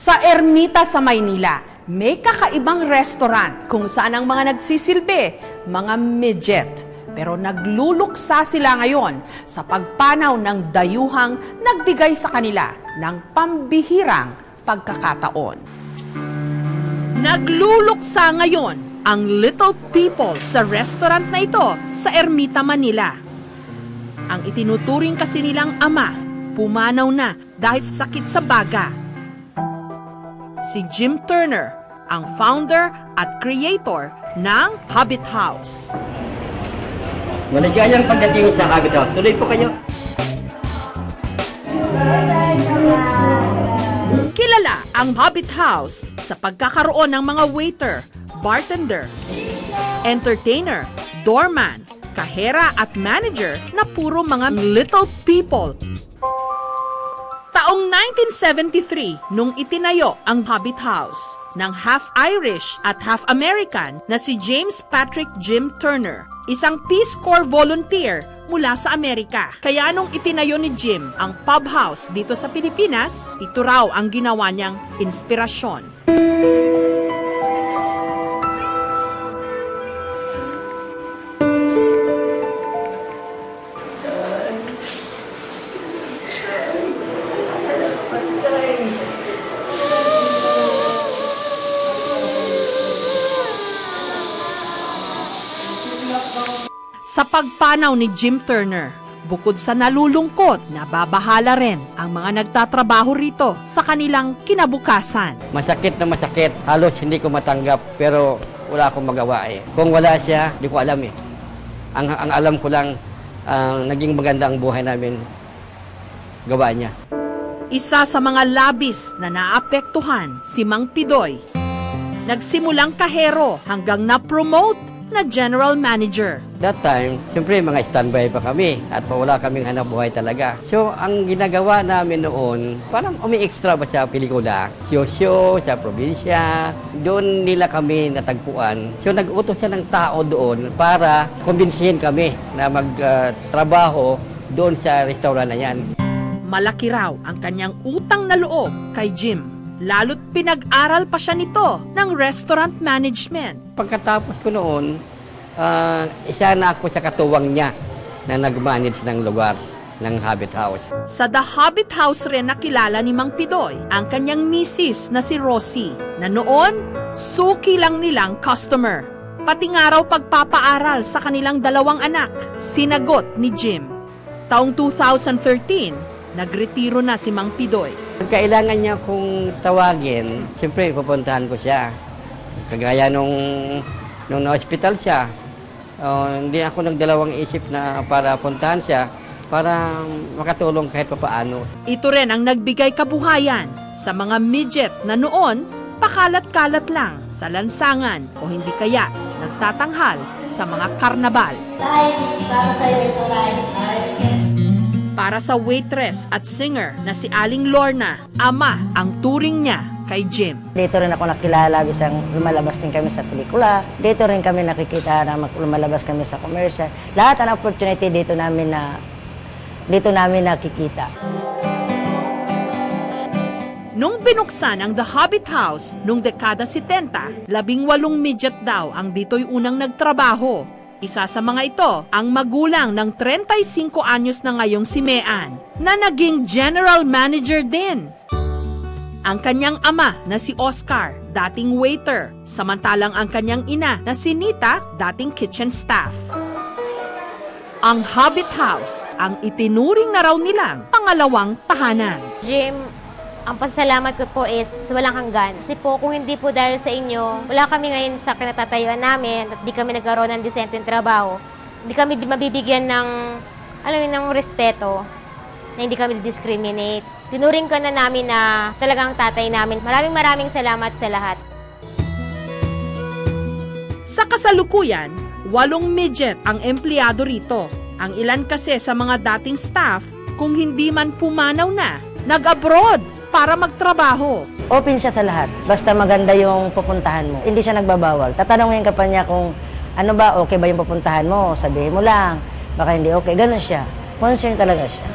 Sa Ermita sa Maynila, may kakaibang restaurant kung saan ang mga nagsisilbi, mga midget. Pero nagluluksa sila ngayon sa pagpanaw ng dayuhang nagbigay sa kanila ng pambihirang pagkakataon. Nagluluksa ngayon ang little people sa restaurant na ito sa Ermita, Manila. Ang itinuturing kasi nilang ama, pumanaw na dahil sa sakit sa baga. Si Jim Turner, ang founder at creator ng Hobbit House. Maligayang pagdating sa Hobbit House. Tuloy po kayo. Kilala ang Hobbit House sa pagkakaroon ng mga waiter, bartender, entertainer, doorman, kahera at manager na puro mga little people. Taong 1973 nung itinayo ang Hobbit House ng half-Irish at half-American na si James Patrick Jim Turner, isang Peace Corps volunteer mula sa Amerika. Kaya nung itinayo ni Jim ang pub house dito sa Pilipinas, ito raw ang ginawa niyang inspirasyon. Sa pagpanaw ni Jim Turner, bukod sa nalulungkot, nababahala rin ang mga nagtatrabaho rito sa kanilang kinabukasan. Masakit na masakit. Halos hindi ko matanggap pero wala akong magawa eh. Kung wala siya, di ko alam eh. Ang alam ko lang, naging maganda ang buhay namin. Gawa niya. Isa sa mga labis na naapektuhan si Mang Pidoy. Nagsimulang kahero hanggang na-promote na general manager. That time, siyempre mga standby pa kami at wala kaming hanap buhay talaga. So, ang ginagawa namin noon, parang umi-extra ba sa pelikula? Show sa probinsya. Doon nila kami natagpuan. So, nag-utos siya ng tao doon para kumbinsihin kami na magtrabaho doon sa restaurant na yan. Malaki raw ang kanyang utang na loob kay Jim. Lalo't pinag-aral pa siya nito ng restaurant management. Pagkatapos ko noon, isa na ako sa katuwang niya na nag-manage ng lugar ng Hobbit House. Sa The Hobbit House rin nakilala ni Mang Pidoy ang kanyang misis na si Rosie, na noon, suki lang nilang customer. Pati nga raw pagpapaaral sa kanilang dalawang anak, sinagot ni Jim. Taong 2013, nagretiro na si Mang Pidoy. Kailangan niya kung tawagin, siyempre pupuntahan ko siya. Kagaya nung na-hospital siya, hindi ako nagdalawang isip na para puntahan siya para makatulong kahit papaano. Ito rin ang nagbigay kabuhayan sa mga midget na noon pakalat-kalat lang sa lansangan o hindi kaya nagtatanghal sa mga karnabal. Para sa iyo ito, Para sa waitress at singer na si Aling Lorna, ama ang turing niya kay Jim. Dito rin ako nakilala, bisang lumalabas din kami sa pelikula. Dito rin kami nakikita na lumalabas kami sa commercial. Lahat ng opportunity dito namin nakikita. Nung binuksan ang The Hobbit House noong dekada 70, 18 midget daw ang dito'y unang nagtrabaho. Isa sa mga ito, ang magulang ng 35 anyos na ngayong si Mean, na naging general manager din. Ang kanyang ama na si Oscar, dating waiter, samantalang ang kanyang ina na si Nita, dating kitchen staff. Ang Hobbit House, ang itinuring na raw nilang pangalawang tahanan. Jim, ang pasalamat ko po is walang hanggan. Kasi po kung hindi po dahil sa inyo, wala kami ngayon sa kinatatayuan namin at di kami nagkaroon ng disenteng trabaho. Hindi kami mabibigyan ng, ng respeto na hindi kami discriminate. Tinuring ko na namin na talagang tatay namin. Maraming salamat sa lahat. Sa kasalukuyan, 8 midget ang empleyado rito. Ang ilan kasi sa mga dating staff, kung hindi man pumanaw na, nag-abroad para magtrabaho. Open siya sa lahat. Basta maganda yung pupuntahan mo. Hindi siya nagbabawal. Tatanungin ka pa niya kung ano ba, okay ba yung pupuntahan mo? Sabihin mo lang. Baka hindi okay. Ganun siya. Concern talaga siya.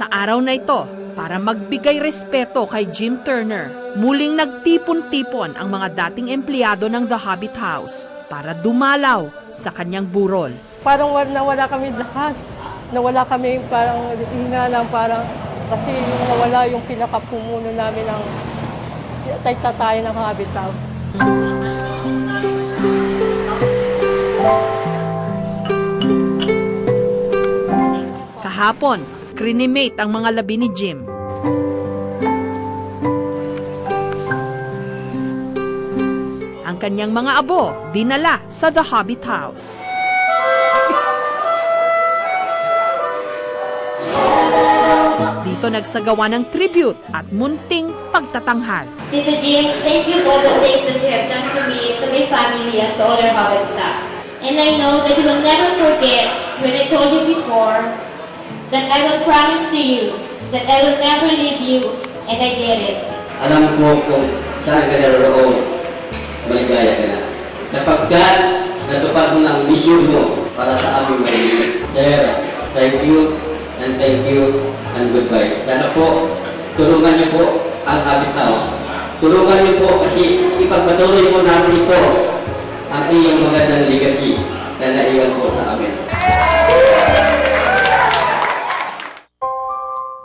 Sa araw na ito, para magbigay respeto kay Jim Turner, muling nagtipon-tipon ang mga dating empleyado ng The Hobbit House para dumalaw sa kanyang burol. Parang nawala kami lakas. Nawala kami, parang hinga lang, parang kasi yung nawala yung pinakapumuno namin ng tay-tatayan ng Hobbit House. Kahapon, crinimate ang mga labi ni Jim. Ang kanyang mga abo dinala sa The Hobbit House. Dito nagsagawa ng tribute at munting pagtatanghal. Tito Jim, thank you for the things that you have done to me, to my family, and to all our Hobbit staff. And I know that you will never forget when I told you before that I will promise to you that I will never leave you, and I did it. Alam ko kung saan ka naroon, maligaya ka na. Sapagkat natupad mo ng mission mo para sa aming maligaya. Sir, thank you and goodbye. Sana po, tulungan niyo po ang Hobbit House. Tulungan niyo po kasi ipagpatuloy po namin ito ang iyong magandang legacy na naiwan po sa amin.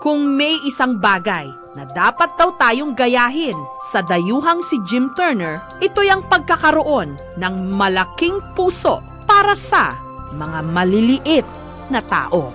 Kung may isang bagay na dapat daw tayong gayahin sa dayuhang si Jim Turner, ito'y ang pagkakaroon ng malaking puso para sa mga maliliit na tao.